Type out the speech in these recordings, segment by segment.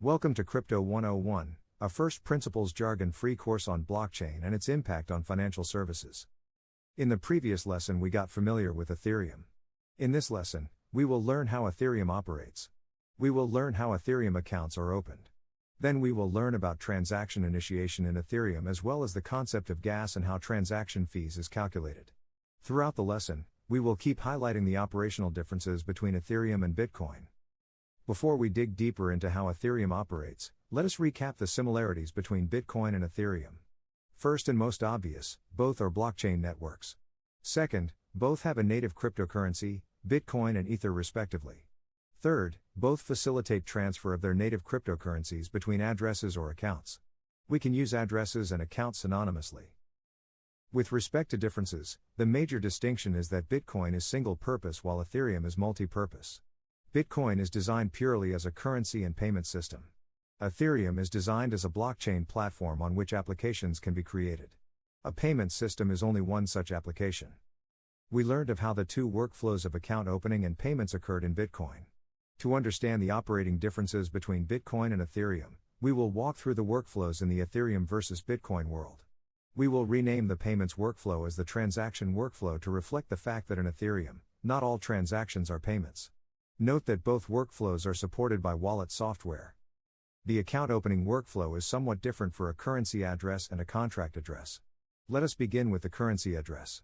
Welcome to Crypto 101, a first principles jargon-free course on blockchain and its impact on financial services. In the previous lesson we got familiar with Ethereum. In this lesson, we will learn how Ethereum operates. We will learn how Ethereum accounts are opened. Then we will learn about transaction initiation in Ethereum as well as the concept of gas and how transaction fees is calculated. Throughout the lesson, we will keep highlighting the operational differences between Ethereum and Bitcoin. Before we dig deeper into how Ethereum operates, let us recap the similarities between Bitcoin and Ethereum. First and most obvious, both are blockchain networks. Second, both have a native cryptocurrency, Bitcoin and Ether respectively. Third, both facilitate transfer of their native cryptocurrencies between addresses or accounts. We can use addresses and accounts synonymously. With respect to differences, the major distinction is that Bitcoin is single-purpose while Ethereum is multi-purpose. Bitcoin is designed purely as a currency and payment system. Ethereum is designed as a blockchain platform on which applications can be created. A payment system is only one such application. We learned of how the two workflows of account opening and payments occurred in Bitcoin. To understand the operating differences between Bitcoin and Ethereum, we will walk through the workflows in the Ethereum versus Bitcoin world. We will rename the payments workflow as the transaction workflow to reflect the fact that in Ethereum, not all transactions are payments. Note that both workflows are supported by wallet software. The account opening workflow is somewhat different for a currency address and a contract address. Let us begin with the currency address.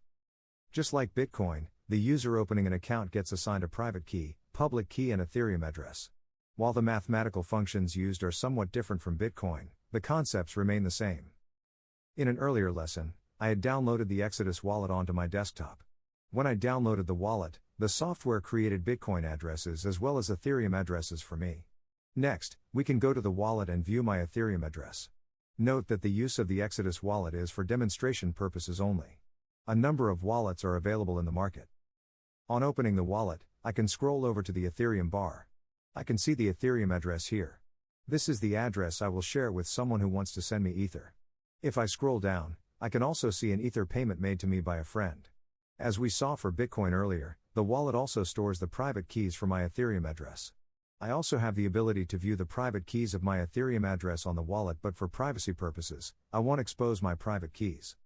Just like Bitcoin, the user opening an account gets assigned a private key, public key and Ethereum address. While the mathematical functions used are somewhat different from Bitcoin, the concepts remain the same. In an earlier lesson, I had downloaded the Exodus wallet onto my desktop. When I downloaded the wallet, the software created Bitcoin addresses as well as Ethereum addresses for me. Next, we can go to the wallet and view my Ethereum address. Note that the use of the Exodus wallet is for demonstration purposes only. A number of wallets are available in the market. On opening the wallet, I can scroll over to the Ethereum bar. I can see the Ethereum address here. This is the address I will share with someone who wants to send me Ether. If I scroll down, I can also see an Ether payment made to me by a friend. As we saw for Bitcoin earlier, the wallet also stores the private keys for my Ethereum address. I also have the ability to view the private keys of my Ethereum address on the wallet, but for privacy purposes, I won't expose my private keys.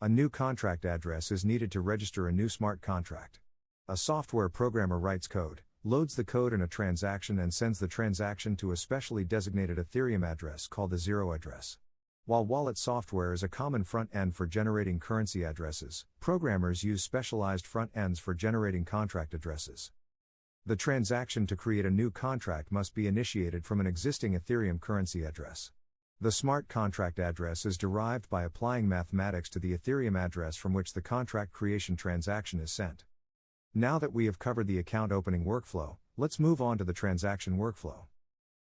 A new contract address is needed to register a new smart contract. A software programmer writes code, loads the code in a transaction and sends the transaction to a specially designated Ethereum address called the zero address. While wallet software is a common front end for generating currency addresses, programmers use specialized front ends for generating contract addresses. The transaction to create a new contract must be initiated from an existing Ethereum currency address. The smart contract address is derived by applying mathematics to the Ethereum address from which the contract creation transaction is sent. Now that we have covered the account opening workflow, let's move on to the transaction workflow.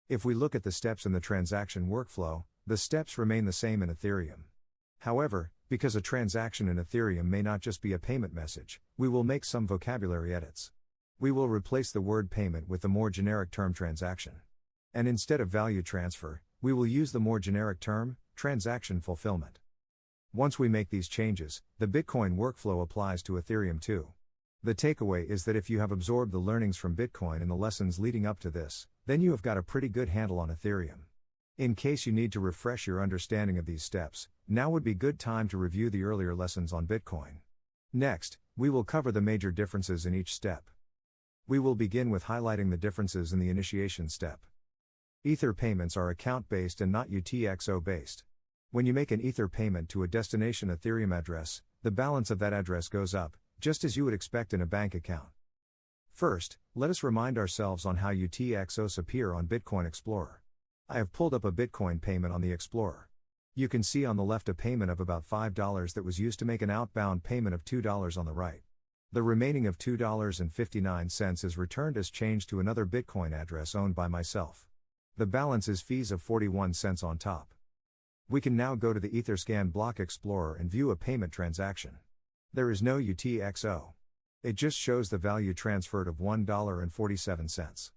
If we look at the steps in the transaction workflow, the steps remain the same in Ethereum. However, because a transaction in Ethereum may not just be a payment message, we will make some vocabulary edits. We will replace the word payment with the more generic term transaction. And instead of value transfer, we will use the more generic term, transaction fulfillment. Once we make these changes, the Bitcoin workflow applies to Ethereum too. The takeaway is that if you have absorbed the learnings from Bitcoin in the lessons leading up to this, then you have got a pretty good handle on Ethereum. In case you need to refresh your understanding of these steps, now would be good time to review the earlier lessons on Bitcoin. Next, we will cover the major differences in each step. We will begin with highlighting the differences in the initiation step. Ether payments are account-based and not UTXO-based. When you make an Ether payment to a destination Ethereum address, the balance of that address goes up, just as you would expect in a bank account. First, let us remind ourselves on how UTXOs appear on Bitcoin Explorer. I have pulled up a Bitcoin payment on the Explorer. You can see on the left a payment of about $5 that was used to make an outbound payment of $2 on the right. The remaining of $2.59 is returned as change to another Bitcoin address owned by myself. The balance is fees of 41 cents on top. We can now go to the Etherscan Block Explorer and view a payment transaction. There is no UTXO. It just shows the value transferred of $1.47.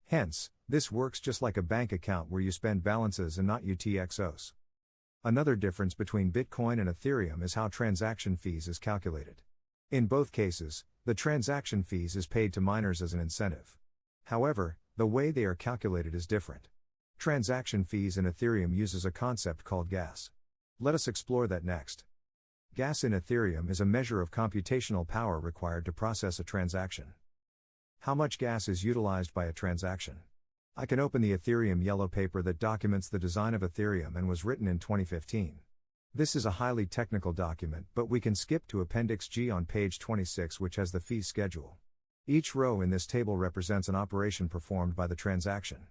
Hence, this works just like a bank account where you spend balances and not UTXOs. Another difference between Bitcoin and Ethereum is how transaction fees is calculated. In both cases, the transaction fees is paid to miners as an incentive. However, the way they are calculated is different. Transaction fees in Ethereum uses a concept called gas. Let us explore that next. Gas in Ethereum is a measure of computational power required to process a transaction. How much gas is utilized by a transaction? I can open the Ethereum yellow paper that documents the design of Ethereum and was written in 2015. This is a highly technical document, but we can skip to Appendix G on page 26, which has the fees schedule. Each row in this table represents an operation performed by the transaction.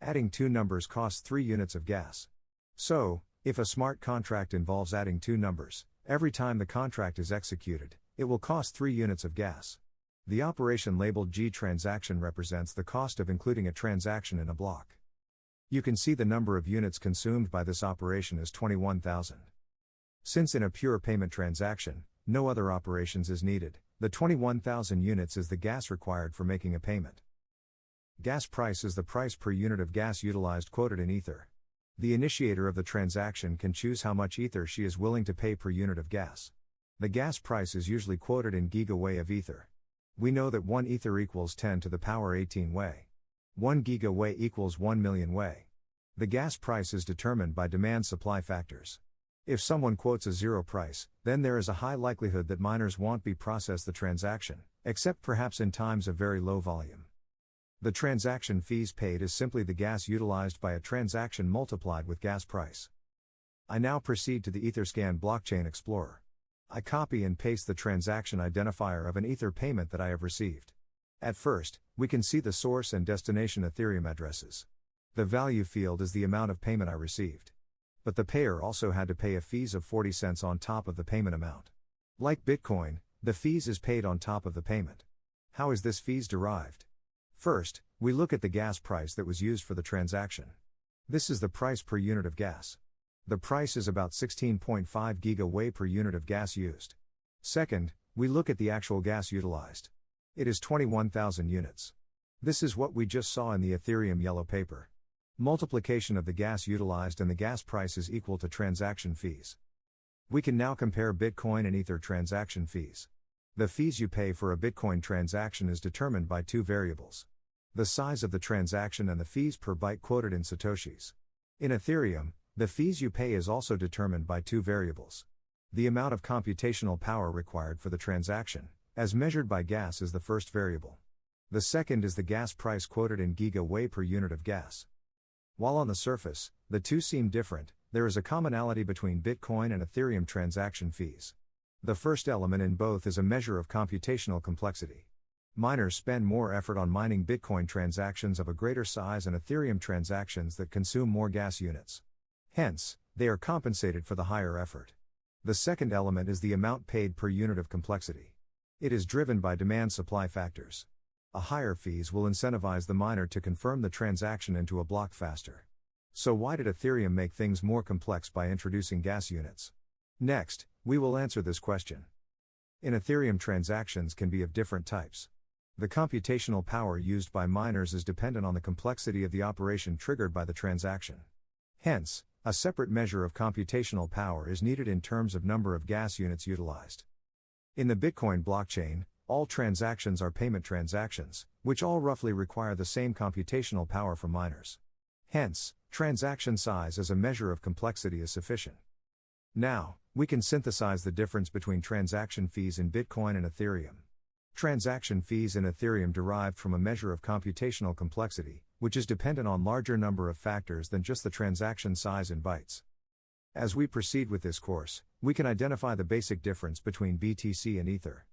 Adding two numbers costs 3 units of gas. So, if a smart contract involves adding two numbers, every time the contract is executed, it will cost 3 units of gas. The operation labeled G transaction represents the cost of including a transaction in a block. You can see the number of units consumed by this operation is 21,000. Since in a pure payment transaction, no other operations is needed, the 21,000 units is the gas required for making a payment. Gas price is the price per unit of gas utilized quoted in Ether. The initiator of the transaction can choose how much Ether she is willing to pay per unit of gas. The gas price is usually quoted in gigawatt of Ether. We know that 1 Ether equals 10 to the power 18 Wei. 1 gigawatt equals 1 million Wei. The gas price is determined by demand-supply factors. If someone quotes a zero price, then there is a high likelihood that miners won't be process the transaction, except perhaps in times of very low volume. The transaction fees paid is simply the gas utilized by a transaction multiplied with gas price. I now proceed to the Etherscan blockchain explorer. I copy and paste the transaction identifier of an Ether payment that I have received. At first, we can see the source and destination Ethereum addresses. The value field is the amount of payment I received. But the payer also had to pay a fees of 40 cents on top of the payment amount. Like Bitcoin, the fees is paid on top of the payment. How is this fees derived? First, we look at the gas price that was used for the transaction. This is the price per unit of gas. The price is about 16.5 gigawatt per unit of gas used. Second, we look at the actual gas utilized. It is 21,000 units. This is what we just saw in the Ethereum yellow paper. Multiplication of the gas utilized and the gas price is equal to transaction fees. We can now compare Bitcoin and Ether transaction fees. The fees you pay for a Bitcoin transaction is determined by two variables: the size of the transaction and the fees per byte quoted in Satoshis. In Ethereum, the fees you pay is also determined by two variables. The amount of computational power required for the transaction, as measured by gas, is the first variable. The second is the gas price quoted in gigawatt per unit of gas. While on the surface, the two seem different, there is a commonality between Bitcoin and Ethereum transaction fees. The first element in both is a measure of computational complexity. Miners spend more effort on mining Bitcoin transactions of a greater size and Ethereum transactions that consume more gas units. Hence, they are compensated for the higher effort. The second element is the amount paid per unit of complexity. It is driven by demand-supply factors. A higher fees will incentivize the miner to confirm the transaction into a block faster. So why did Ethereum make things more complex by introducing gas units? Next, we will answer this question. In Ethereum, transactions can be of different types. The computational power used by miners is dependent on the complexity of the operation triggered by the transaction. Hence, a separate measure of computational power is needed in terms of number of gas units utilized. In the Bitcoin blockchain, all transactions are payment transactions, which all roughly require the same computational power from miners. Hence, transaction size as a measure of complexity is sufficient. Now, we can synthesize the difference between transaction fees in Bitcoin and Ethereum. Transaction fees in Ethereum derived from a measure of computational complexity, which is dependent on larger number of factors than just the transaction size in bytes. As we proceed with this course, we can identify the basic difference between BTC and Ether.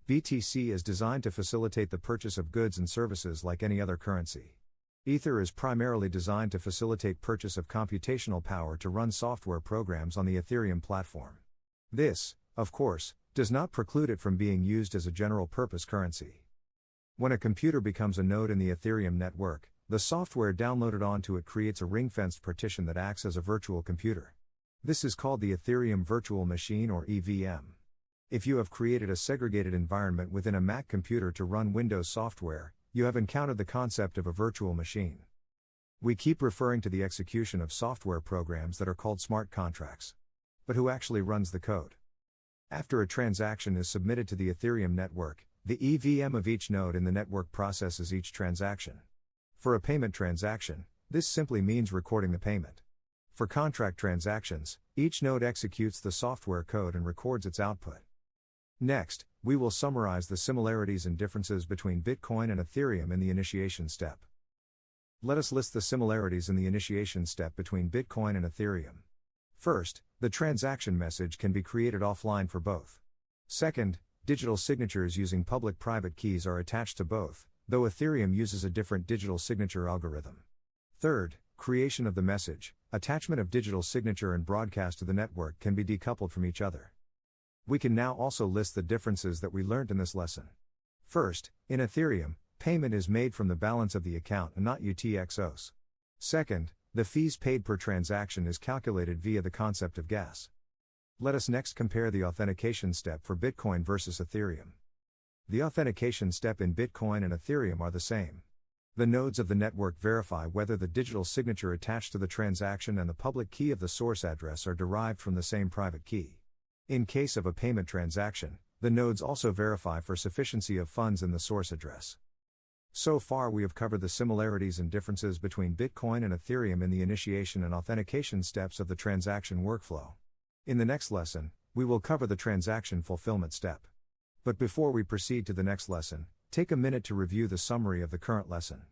BTC is designed to facilitate the purchase of goods and services like any other currency. Ether is primarily designed to facilitate purchase of computational power to run software programs on the Ethereum platform. This, of course, does not preclude it from being used as a general-purpose currency. When a computer becomes a node in the Ethereum network, the software downloaded onto it creates a ring-fenced partition that acts as a virtual computer. This is called the Ethereum Virtual Machine, or EVM. If you have created a segregated environment within a Mac computer to run Windows software, you have encountered the concept of a virtual machine. We keep referring to the execution of software programs that are called smart contracts. But who actually runs the code? After a transaction is submitted to the Ethereum network, the EVM of each node in the network processes each transaction. For a payment transaction, This simply means recording the payment. For contract transactions, each node executes the software code and records its output. Next, we will summarize the similarities and differences between Bitcoin and Ethereum in the initiation step. Let us list the similarities in the initiation step between Bitcoin and Ethereum. First, the transaction message can be created offline for both. Second, digital signatures using public-private keys are attached to both, though Ethereum uses a different digital signature algorithm. Third, creation of the message, attachment of digital signature and broadcast to the network can be decoupled from each other. We can now also list the differences that we learned in this lesson. First, in Ethereum, payment is made from the balance of the account and not UTXOs. Second, the fees paid per transaction is calculated via the concept of gas. Let us next compare the authentication step for Bitcoin versus Ethereum. The authentication step in Bitcoin and Ethereum are the same. The nodes of the network verify whether the digital signature attached to the transaction and the public key of the source address are derived from the same private key. In case of a payment transaction, the nodes also verify for sufficiency of funds in the source address. So far we have covered the similarities and differences between Bitcoin and Ethereum in the initiation and authentication steps of the transaction workflow. In the next lesson, we will cover the transaction fulfillment step. But before we proceed to the next lesson, take a minute to review the summary of the current lesson.